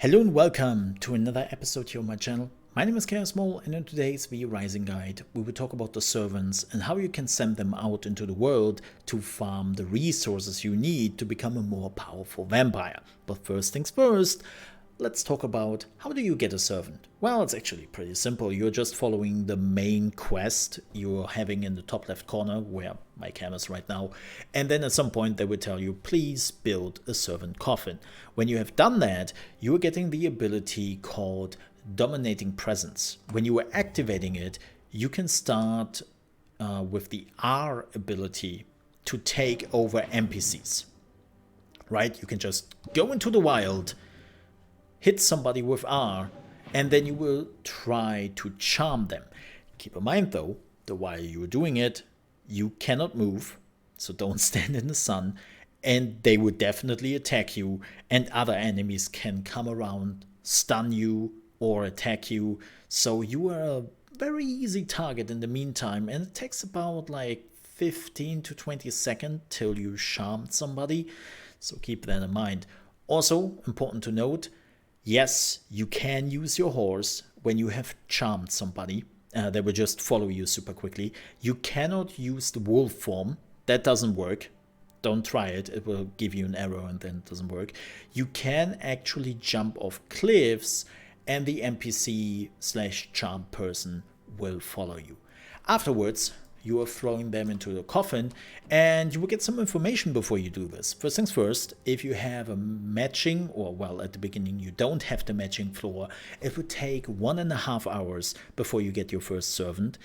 Hello and welcome to another episode here on my channel. My name is ChaosMole, and in today's V Rising Guide we will talk about the servants and how you can send them out into the world to farm the resources you need to become a more powerful vampire. But first things first, let's talk about how do you get a servant. Well, it's actually pretty simple. You're just following the main quest you're having in the top left corner where my camera is right now, and then at some point they will tell you please build a servant coffin. When you have done that, you're getting the ability called Dominating Presence. When you are activating it, you can start with the R ability to take over NPCs. Right? You can just go into the wild, hit somebody with R, and then you will try to charm them. Keep in mind though, that while you're doing it, you cannot move, so don't stand in the sun, and they will definitely attack you, and other enemies can come around, stun you, or attack you, so you are a very easy target in the meantime, and it takes about like 15 to 20 seconds till you charmed somebody, so keep that in mind. Also, important to note, yes, you can use your horse when you have charmed somebody. They will just follow you super quickly. You cannot use the wolf form. That doesn't work. Don't try it. It will give you an error and then it doesn't work. You can actually jump off cliffs and the NPC/charmed person will follow you. Afterwards, you are throwing them into the coffin, and you will get some information before you do this. First things first, if you have a matching, or well, at the beginning you don't have the matching floor, it would take 1.5 hours before you get your first servant.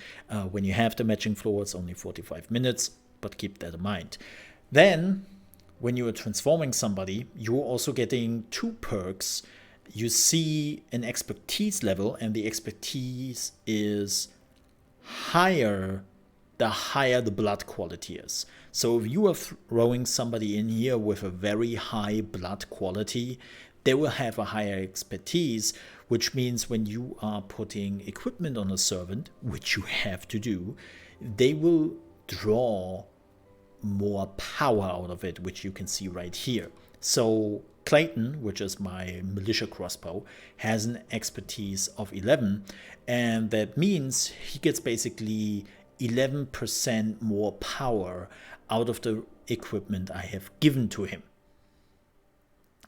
When you have the matching floor, it's only 45 minutes, but keep that in mind. Then, when you are transforming somebody, you're also getting 2 perks. You see an expertise level, and the expertise is higher the higher the blood quality is. So if you are throwing somebody in here with a very high blood quality, they will have a higher expertise, which means when you are putting equipment on a servant, which you have to do, they will draw more power out of it, which you can see right here. So Clayton, which is my militia crossbow, has an expertise of 11, and that means he gets basically 11% more power out of the equipment I have given to him.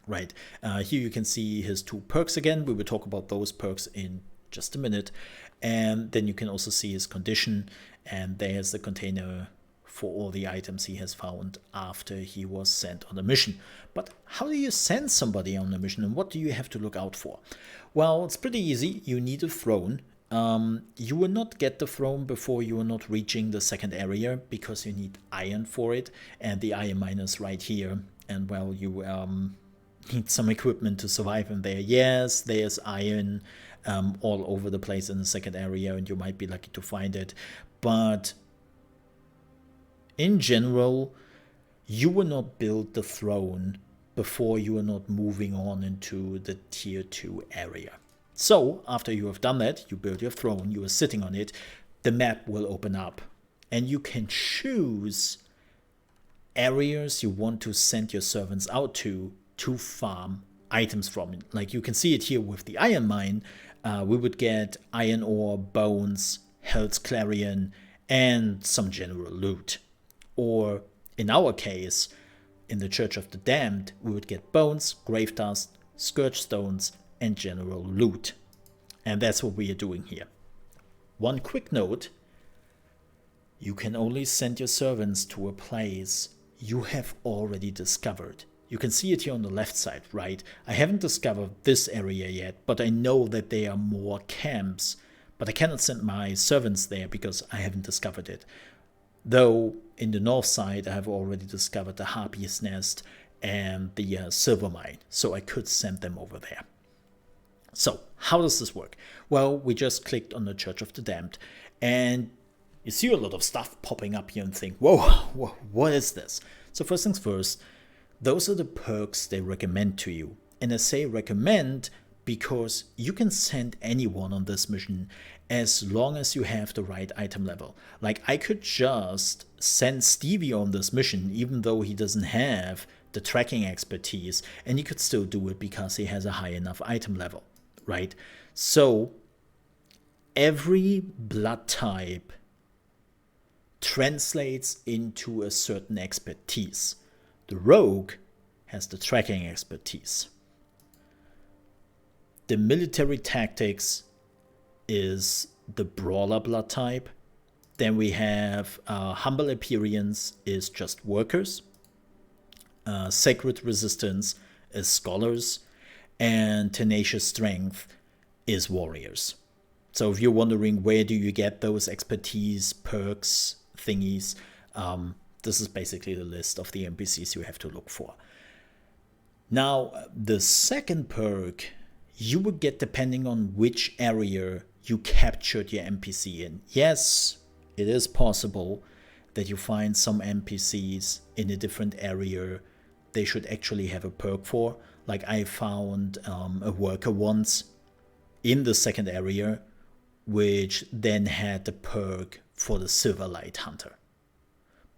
Right, here you can see his 2 perks again. We will talk about those perks in just a minute. And then you can also see his condition, and there's the container for all the items he has found after he was sent on a mission. But how do you send somebody on a mission, and what do you have to look out for? Well, it's pretty easy. You need a throne. You will not get the throne before you are not reaching the second area, because you need iron for it, and the iron mine is right here, and well, you need some equipment to survive in there. Yes, there's iron all over the place in the second area, and you might be lucky to find it, but in general, you will not build the throne before you are not moving on into the tier 2 area. So, after you have done that, you build your throne, you are sitting on it, the map will open up, and you can choose areas you want to send your servants out to farm items from. Like you can see it here with the iron mine, we would get iron ore, bones, Hell's Clarion, and some general loot. Or, in our case, in the Church of the Damned, we would get bones, grave dust, scourge stones, and general loot. And that's what we are doing here. One quick note, you can only send your servants to a place you have already discovered. You can see it here on the left side, right? I haven't discovered this area yet, but I know that there are more camps, but I cannot send my servants there because I haven't discovered it. Though in the north side I have already discovered the Harpy's Nest and the silver mine, so I could send them over there. So, how does this work? Well, we just clicked on the Church of the Damned, and you see a lot of stuff popping up here and think, whoa, what is this? So first things first, those are the perks they recommend to you. And I say recommend because you can send anyone on this mission as long as you have the right item level. Like I could just send Stevie on this mission even though he doesn't have the tracking expertise, and he could still do it because he has a high enough item level, right? So every blood type translates into a certain expertise. The rogue has the tracking expertise. The military tactics is the brawler blood type. Then we have humble appearance is just workers. Sacred resistance is scholars. And tenacious strength is warriors. So if you're wondering where do you get those expertise, perks, thingies, this is basically the list of the NPCs you have to look for. Now, the second perk you will get depending on which area you captured your NPC in. Yes, it is possible that you find some NPCs in a different area they should actually have a perk for. Like I found a worker once in the second area, which then had the perk for the Silverlight Hunter.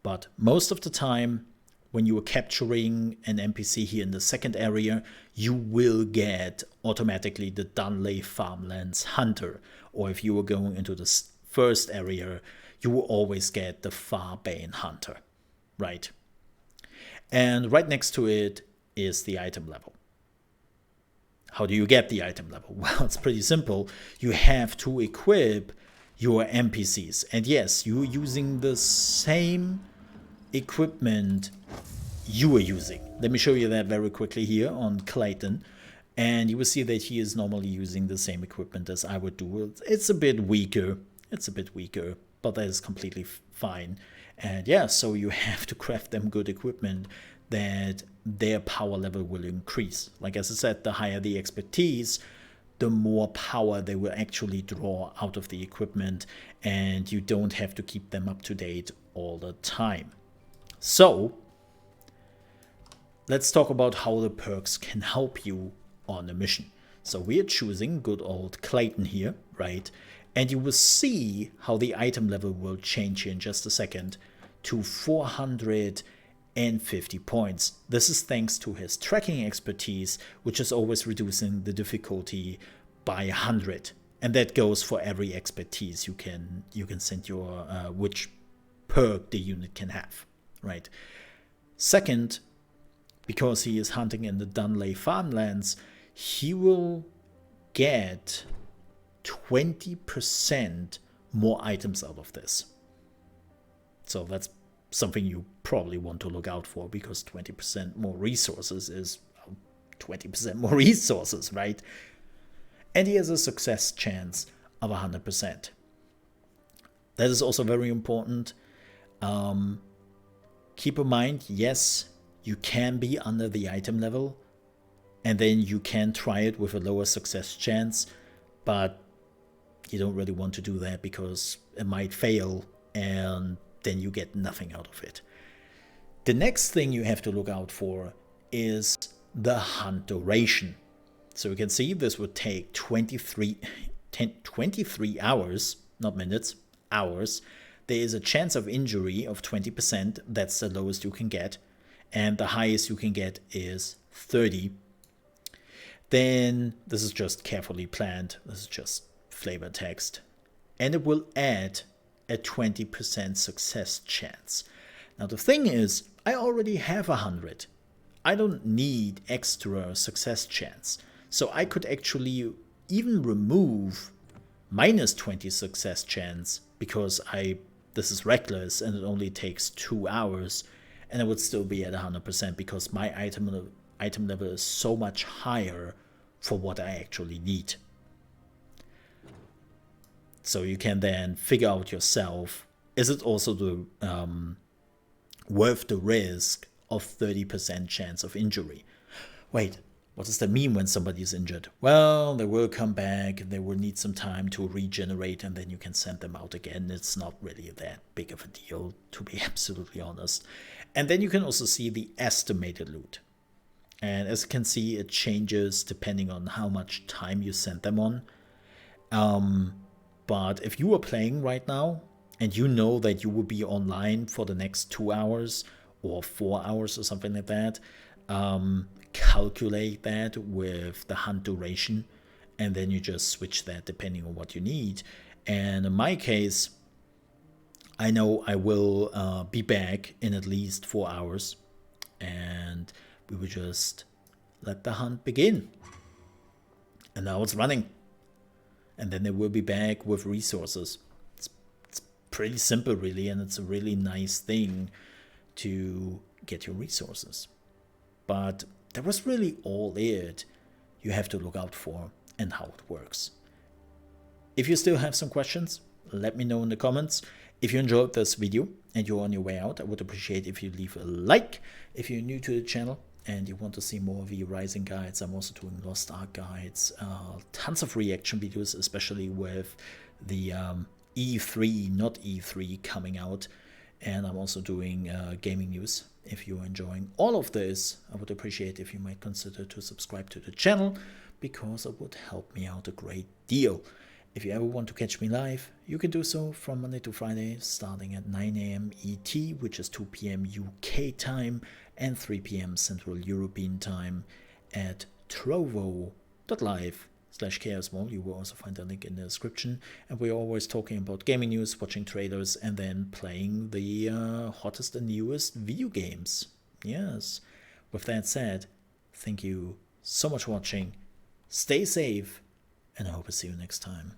But most of the time, when you are capturing an NPC here in the second area, you will get automatically the Dunley Farmlands Hunter. Or if you were going into the first area, you will always get the Farbane Hunter, right? And right next to it is the item level. How do you get the item level? Well, it's pretty simple. You have to equip your NPCs. And yes, you're using the same equipment you are using. Let me show you that very quickly here on Clayton. And you will see that he is normally using the same equipment as I would do. It's a bit weaker. But that is completely fine. And yeah, so you have to craft them good equipment that their power level will increase. Like as I said, the higher the expertise, the more power they will actually draw out of the equipment, and you don't have to keep them up to date all the time. So let's talk about how the perks can help you on a mission. So we are choosing good old Clayton here, right? And you will see how the item level will change here in just a second to 450 points. This is thanks to his tracking expertise, which is always reducing the difficulty by 100. And that goes for every expertise you can send your which perk the unit can have, right? Second, because he is hunting in the Dunley Farmlands, he will get 20% more items out of this. So that's something you probably want to look out for, because 20% more resources is 20% more resources, right? And he has a success chance of 100%. That is also very important. Keep in mind, yes, you can be under the item level, and then you can try it with a lower success chance, but you don't really want to do that because it might fail and then you get nothing out of it. The next thing you have to look out for is the hunt duration. So you can see this would take 23 hours, not minutes, hours. There is a chance of injury of 20%. That's the lowest you can get. And the highest you can get is 30. Then this is just carefully planned. This is just flavor text. And it will add a 20% success chance. Now the thing is, I already have 100. I don't need extra success chance. So I could actually even remove minus 20 success chance, because this is reckless and it only takes 2 hours, and I would still be at 100% because my item level is so much higher for what I actually need. So you can then figure out yourself, is it also worth the risk of 30% chance of injury? Wait, what does that mean when somebody is injured? Well, they will come back, they will need some time to regenerate, and then you can send them out again. It's not really that big of a deal, to be absolutely honest. And then you can also see the estimated loot. And as you can see, it changes depending on how much time you send them on. But if you are playing right now and you know that you will be online for the next 2 hours or 4 hours or something like that. Calculate that with the hunt duration, and then you just switch that depending on what you need. And in my case, I know I will be back in at least 4 hours, and we will just let the hunt begin. And now it's running. And then they will be back with resources. It's pretty simple, really, and it's a really nice thing to get your resources. But that was really all it you have to look out for and how it works. If you still have some questions, let me know in the comments. If you enjoyed this video and you're on your way out, I would appreciate if you leave a like. If you're new to the channel and you want to see more V Rising guides, I'm also doing Lost Ark guides, tons of reaction videos, especially with the E3, not E3 coming out. And I'm also doing gaming news. If you're enjoying all of this, I would appreciate if you might consider to subscribe to the channel, because it would help me out a great deal. If you ever want to catch me live, you can do so from Monday to Friday, starting at 9 AM ET, which is 2 PM UK time, and 3 PM Central European time at trovo.live/ChaosMole. You will also find a link in the description. And we're always talking about gaming news, watching trailers, and then playing the hottest and newest video games. Yes. With that said, thank you so much for watching. Stay safe, and I hope to see you next time.